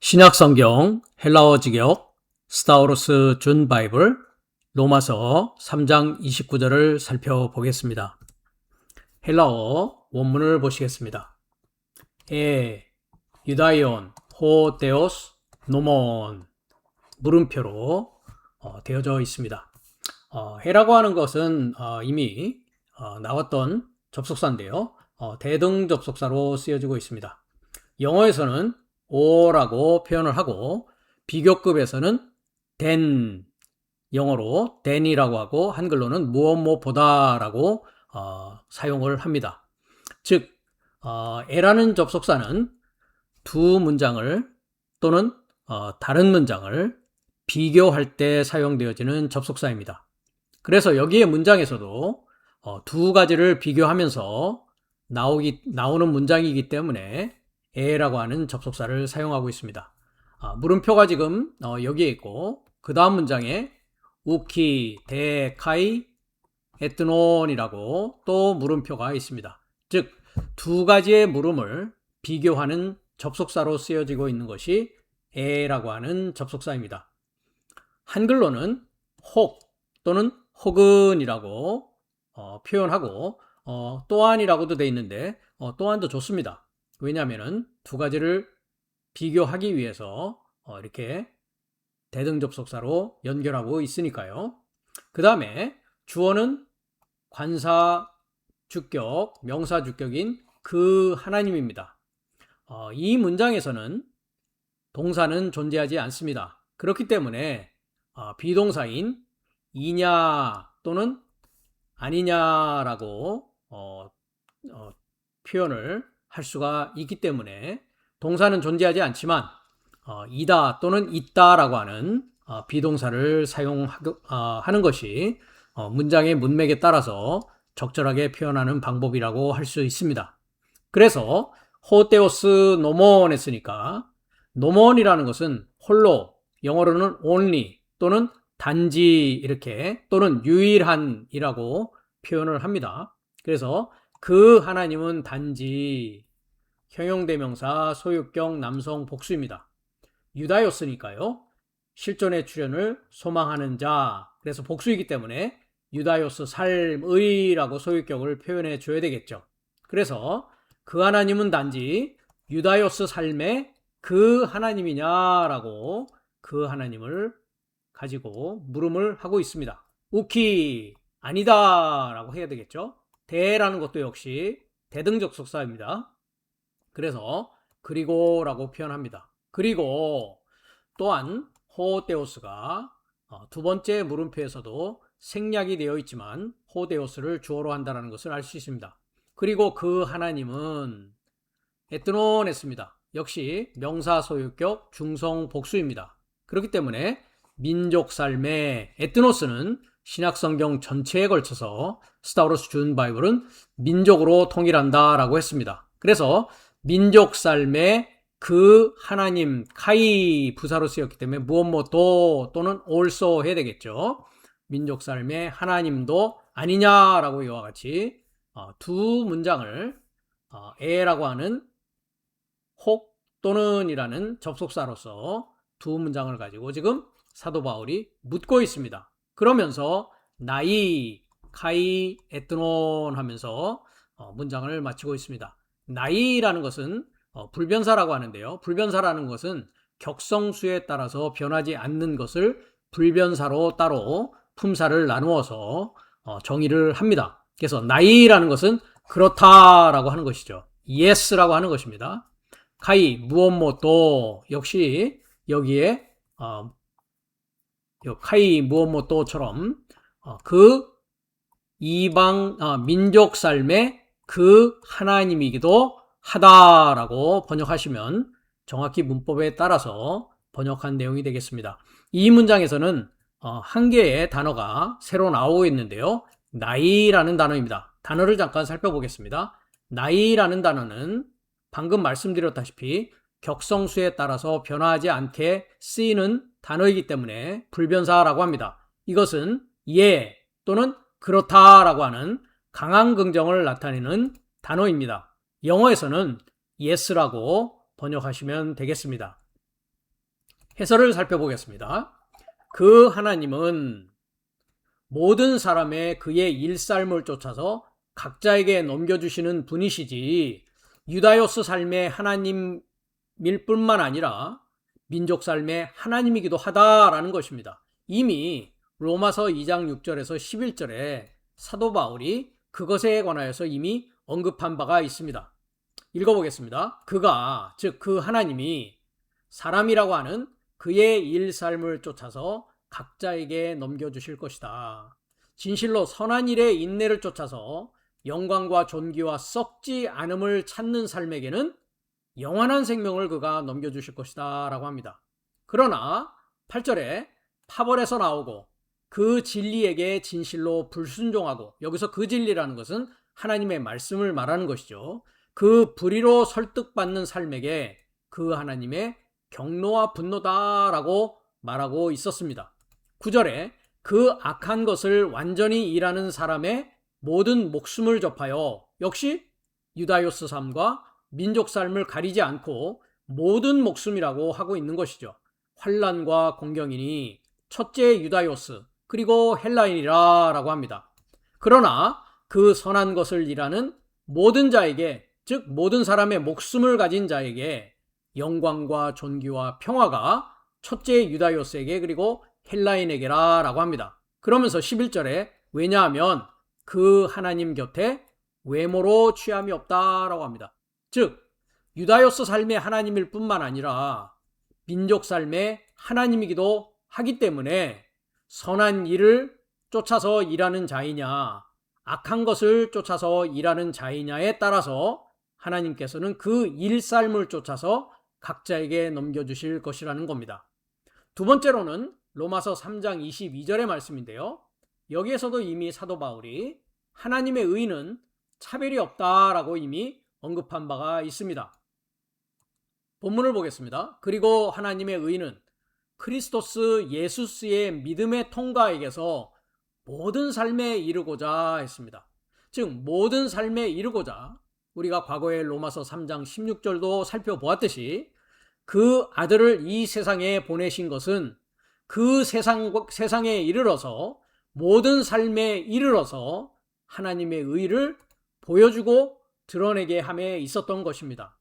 신약성경 헬라어 직역 스타우로스 준 바이블 로마서 3장 29절을 살펴보겠습니다. 헬라어 원문을 보시겠습니다. 유다이온 호 데오스 노몬 물음표로 되어져 있습니다. 해라고 하는 것은 이미 나왔던 접속사인데요. 대등 접속사로 쓰여지고 있습니다. 영어에서는 오라고 표현을 하고 비교급에서는 than, 영어로 than이라고 하고 한글로는 무엇무엇보다라고 사용을 합니다. 즉 에라는 접속사는 두 문장을 또는 다른 문장을 비교할 때 사용되어지는 접속사입니다. 그래서 여기에 문장에서도 두 가지를 비교하면서 나오는 문장이기 때문에 에라고 하는 접속사를 사용하고 있습니다. 물음표가 지금 여기에 있고 그 다음 문장에 우키, 데, 카이, 에트논이라고 또 물음표가 있습니다. 즉 두 가지의 물음을 비교하는 접속사로 쓰여지고 있는 것이 에라고 하는 접속사입니다. 한글로는 혹 또는 혹은이라고 표현하고 또한이라고도 되어 있는데 또한도 좋습니다. 왜냐하면 두 가지를 비교하기 위해서 이렇게 대등접속사로 연결하고 있으니까요. 그 다음에 주어는 관사 주격, 명사 주격인 그 하나님입니다. 이 문장에서는 동사는 존재하지 않습니다. 그렇기 때문에 비동사인 이냐 또는 아니냐라고 표현을 할 수가 있기 때문에 동사는 존재하지 않지만 이다 또는 있다라고 하는 비동사를 사용하는 것이 문장의 문맥에 따라서 적절하게 표현하는 방법이라고 할 수 있습니다. 그래서 호테오스 노몬 했으니까 노몬이라는 것은 홀로, 영어로는 only 또는 단지 이렇게 또는 유일한이라고 표현을 합니다. 그래서 그 하나님은 단지 형용대명사 소유격 남성 복수입니다. 유다요스니까요. 실존의 출현을 소망하는 자, 그래서 복수이기 때문에 유다요스 삶의라고 소유격을 표현해 줘야 되겠죠. 그래서 그 하나님은 단지 유다요스 삶의 그 하나님이냐라고 그 하나님을 가지고 물음을 하고 있습니다. 우키 아니다 라고 해야 되겠죠. 대라는 것도 역시 대등접속사입니다. 그래서 그리고 라고 표현합니다. 그리고 또한 호데오스가 두 번째 물음표에서도 생략이 되어 있지만 호데오스를 주어로 한다는 것을 알 수 있습니다. 그리고 그 하나님은 에트논 했습니다. 역시 명사 소유격 중성 복수입니다. 그렇기 때문에 민족 삶의 에트노스는 신약성경 전체에 걸쳐서 스타우로스 준 바이블은 민족으로 통일한다라고 했습니다. 그래서 민족 삶의 그 하나님 카이 부사로 쓰였기 때문에 무엇도 또는 also 해야 되겠죠. 민족 삶의 하나님도 아니냐라고 이와 같이 두 문장을 에라고 하는 혹 또는 이라는 접속사로서 두 문장을 가지고 지금 사도 바울이 묻고 있습니다. 그러면서 나이, 카이, 에트논 하면서 문장을 마치고 있습니다. 나이라는 것은 불변사라고 하는데요. 불변사라는 것은 격성수에 따라서 변하지 않는 것을 불변사로 따로 품사를 나누어서 정의를 합니다. 그래서 나이라는 것은 그렇다라고 하는 것이죠. yes라고 하는 것입니다. 카이, 무엇뭐또 역시 여기에 카이 무엇뭐또처럼 그 이방 민족 삶의 그 하나님이기도 하다라고 번역하시면 정확히 문법에 따라서 번역한 내용이 되겠습니다. 이 문장에서는 한 개의 단어가 새로 나오고 있는데요. 나이라는 단어입니다. 단어를 잠깐 살펴보겠습니다. 나이라는 단어는 방금 말씀드렸다시피 격성수에 따라서 변화하지 않게 쓰이는 단어이기 때문에 불변사라고 합니다. 이것은 예 또는 그렇다라고 하는 강한 긍정을 나타내는 단어입니다. 영어에서는 yes라고 번역하시면 되겠습니다. 해설을 살펴보겠습니다. 그 하나님은 모든 사람의 그의 일삶을 쫓아서 각자에게 넘겨주시는 분이시지 유다요스 삶의 하나님일 뿐만 아니라 민족 삶의 하나님이기도 하다라는 것입니다. 이미 로마서 2장 6절에서 11절에 사도 바울이 그것에 관하여서 이미 언급한 바가 있습니다. 읽어보겠습니다. 그가, 즉 그 하나님이 사람이라고 하는 그의 일삶을 쫓아서 각자에게 넘겨주실 것이다. 진실로 선한 일의 인내를 쫓아서 영광과 존귀와 썩지 않음을 찾는 삶에게는 영원한 생명을 그가 넘겨주실 것이다 라고 합니다. 그러나 8절에 파벌에서 나오고 그 진리에게 진실로 불순종하고, 여기서 그 진리라는 것은 하나님의 말씀을 말하는 것이죠. 그 불의로 설득받는 삶에게 그 하나님의 경노와 분노다라고 말하고 있었습니다. 9절에 그 악한 것을 완전히 일하는 사람의 모든 목숨을 접하여, 역시 유다요스 삶과 민족 삶을 가리지 않고 모든 목숨이라고 하고 있는 것이죠. 환난과 공경이니 첫째 유다요스 그리고 헬라인이라 라고 합니다. 그러나 그 선한 것을 일하는 모든 자에게, 즉 모든 사람의 목숨을 가진 자에게 영광과 존귀와 평화가 첫째 유다요스에게 그리고 헬라인에게라 라고 합니다. 그러면서 11절에 왜냐하면 그 하나님 곁에 외모로 취함이 없다라고 합니다. 즉 유다요스 삶의 하나님일 뿐만 아니라 민족 삶의 하나님이기도 하기 때문에 선한 일을 쫓아서 일하는 자이냐 악한 것을 쫓아서 일하는 자이냐에 따라서 하나님께서는 그 일삶을 쫓아서 각자에게 넘겨주실 것이라는 겁니다. 두 번째로는 로마서 3장 22절의 말씀인데요. 여기에서도 이미 사도 바울이 하나님의 의는 차별이 없다라고 이미 언급한 바가 있습니다. 본문을 보겠습니다. 그리고 하나님의 의는 크리스토스 예수스의 믿음의 통과에게서 모든 삶에 이르고자 했습니다. 즉 모든 삶에 이르고자, 우리가 과거에 로마서 3장 16절도 살펴보았듯이 그 아들을 이 세상에 보내신 것은 그 세상에 이르러서 모든 삶에 이르러서 하나님의 의를 보여주고 드러내게 함에 있었던 것입니다.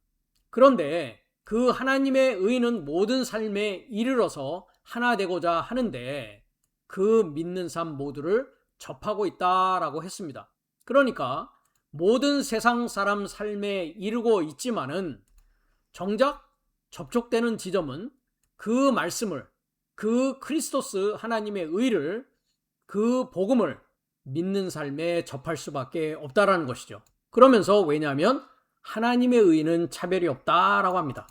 그런데 그 하나님의 의는 모든 삶에 이르러서 하나 되고자 하는데 그 믿는 삶 모두를 접하고 있다라고 했습니다. 그러니까 모든 세상 사람 삶에 이르고 있지만은 정작 접촉되는 지점은 그 말씀을, 그 크리스토스 하나님의 의를, 그 복음을 믿는 삶에 접할 수밖에 없다라는 것이죠. 그러면서 왜냐하면 하나님의 의는 차별이 없다라고 합니다.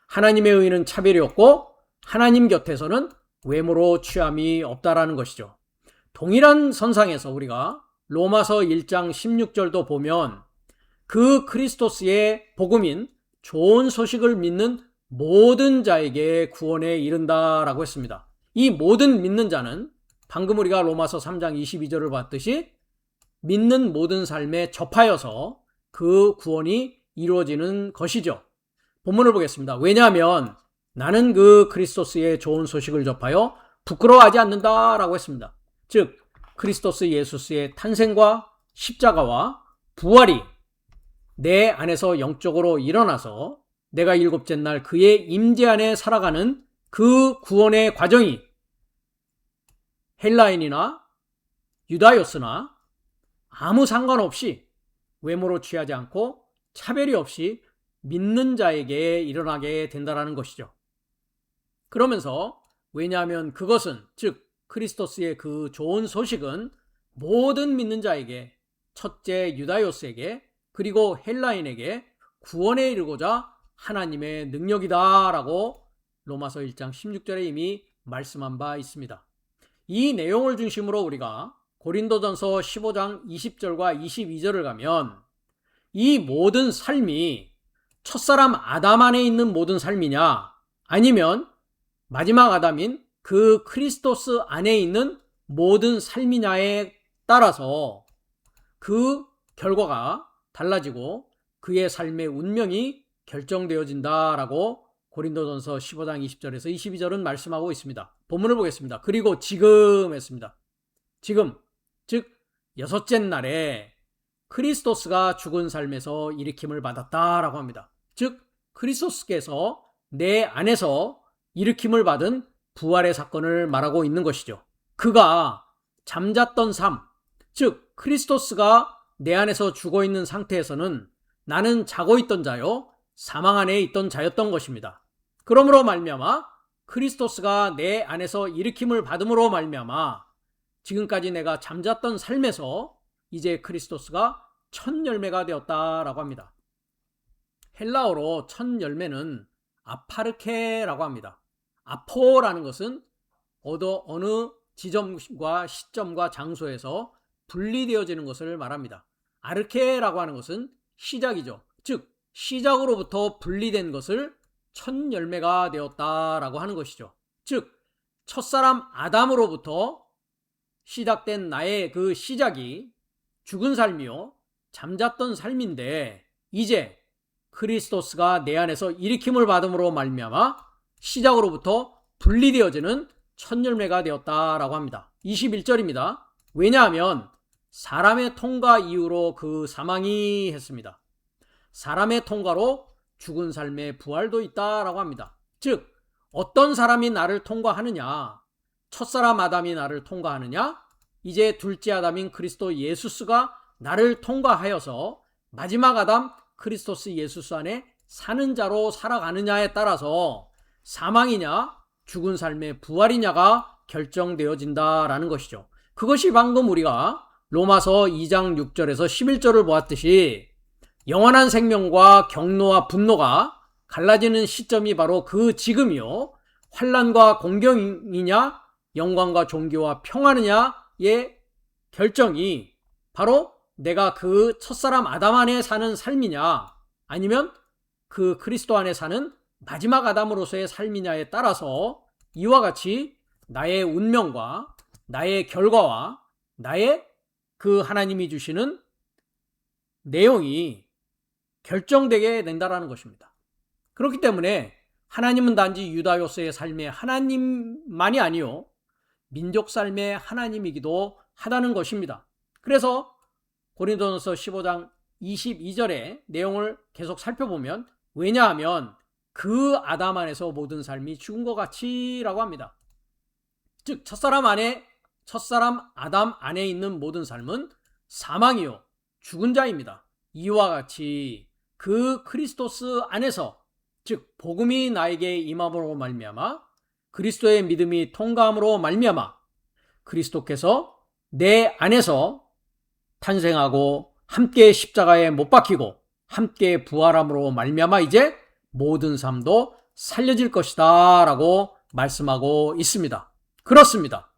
하나님의 의는 차별이 없고 하나님 곁에서는 외모로 취함이 없다라는 것이죠. 동일한 선상에서 우리가 로마서 1장 16절도 보면 그 크리스토스의 복음인 좋은 소식을 믿는 모든 자에게 구원에 이른다라고 했습니다. 이 모든 믿는 자는 방금 우리가 로마서 3장 22절을 봤듯이 믿는 모든 삶에 접하여서 그 구원이 이루어지는 것이죠. 본문을 보겠습니다. 왜냐하면 나는 그 크리스토스의 좋은 소식을 접하여 부끄러워하지 않는다라고 했습니다. 즉 크리스토스 예수스의 탄생과 십자가와 부활이 내 안에서 영적으로 일어나서 내가 일곱째 날 그의 임재 안에 살아가는 그 구원의 과정이 헬라인이나 유다요스나 아무 상관없이 외모로 취하지 않고 차별이 없이 믿는 자에게 일어나게 된다는 것이죠. 그러면서 왜냐하면 그것은, 즉 크리스토스의 그 좋은 소식은 모든 믿는 자에게, 첫째 유다요스에게 그리고 헬라인에게 구원에 이르고자 하나님의 능력이다라고 로마서 1장 16절에 이미 말씀한 바 있습니다. 이 내용을 중심으로 우리가 고린도전서 15장 20절과 22절을 가면 이 모든 삶이 첫사람 아담 안에 있는 모든 삶이냐 아니면 마지막 아담인 그 크리스토스 안에 있는 모든 삶이냐에 따라서 그 결과가 달라지고 그의 삶의 운명이 결정되어진다라고 고린도전서 15장 20절에서 22절은 말씀하고 있습니다. 본문을 보겠습니다. 그리고 지금 했습니다. 지금, 즉 여섯째 날에 크리스토스가 죽은 삶에서 일으킴을 받았다라고 합니다. 즉 크리스토스께서 내 안에서 일으킴을 받은 부활의 사건을 말하고 있는 것이죠. 그가 잠잤던 삶, 즉 크리스토스가 내 안에서 죽어있는 상태에서는 나는 자고 있던 자요 사망 안에 있던 자였던 것입니다. 그러므로 말미암아 크리스토스가 내 안에서 일으킴을 받음으로 말미암아 지금까지 내가 잠잤던 삶에서 이제 크리스토스가 첫 열매가 되었다라고 합니다. 헬라어로 첫 열매는 아파르케라고 합니다. 아포라는 것은 어느 지점과 시점과 장소에서 분리되어지는 것을 말합니다. 아르케라고 하는 것은 시작이죠. 즉 시작으로부터 분리된 것을 첫 열매가 되었다라고 하는 것이죠. 즉 첫사람 아담으로부터 시작된 나의 그 시작이 죽은 삶이요 잠잤던 삶인데 이제 크리스토스가 내 안에서 일으킴을 받음으로 말미암아 시작으로부터 분리되어지는 첫 열매가 되었다라고 합니다. 21절입니다. 왜냐하면 사람의 통과 이후로 그 사망이 했습니다. 사람의 통과로 죽은 삶의 부활도 있다라고 합니다. 즉 어떤 사람이 나를 통과하느냐, 첫사람 아담이 나를 통과하느냐, 이제 둘째 아담인 그리스도 예수스가 나를 통과하여서 마지막 아담 크리스토스 예수스 안에 사는 자로 살아가느냐에 따라서 사망이냐 죽은 삶의 부활이냐가 결정되어진다라는 것이죠. 그것이 방금 우리가 로마서 2장 6절에서 11절을 보았듯이 영원한 생명과 경노와 분노가 갈라지는 시점이 바로 그 지금이요 환난과 공경이냐 영광과 존귀와 평안이냐의 결정이 바로 내가 그 첫사람 아담 안에 사는 삶이냐 아니면 그 그리스도 안에 사는 마지막 아담으로서의 삶이냐에 따라서 이와 같이 나의 운명과 나의 결과와 나의 그 하나님이 주시는 내용이 결정되게 된다는 것입니다. 그렇기 때문에 하나님은 단지 유다요스의 삶의 하나님만이 아니요 민족 삶의 하나님이기도 하다는 것입니다. 그래서 고린도전서 15장 22절의 내용을 계속 살펴보면 왜냐하면 그 아담 안에서 모든 삶이 죽은 것 같이라고 합니다. 즉 첫사람 아담 안에 있는 모든 삶은 사망이요 죽은 자입니다. 이와 같이 그 크리스토스 안에서 즉 복음이 나에게 임함으로 말미암아 그리스도의 믿음이 통과함으로 말미암아 그리스도께서 내 안에서 탄생하고 함께 십자가에 못 박히고 함께 부활함으로 말미암아 이제 모든 삶도 살려질 것이다 라고 말씀하고 있습니다. 그렇습니다.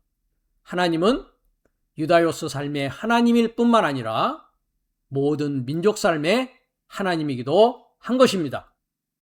하나님은 유다요스 삶의 하나님일 뿐만 아니라 모든 민족 삶의 하나님이기도 한 것입니다.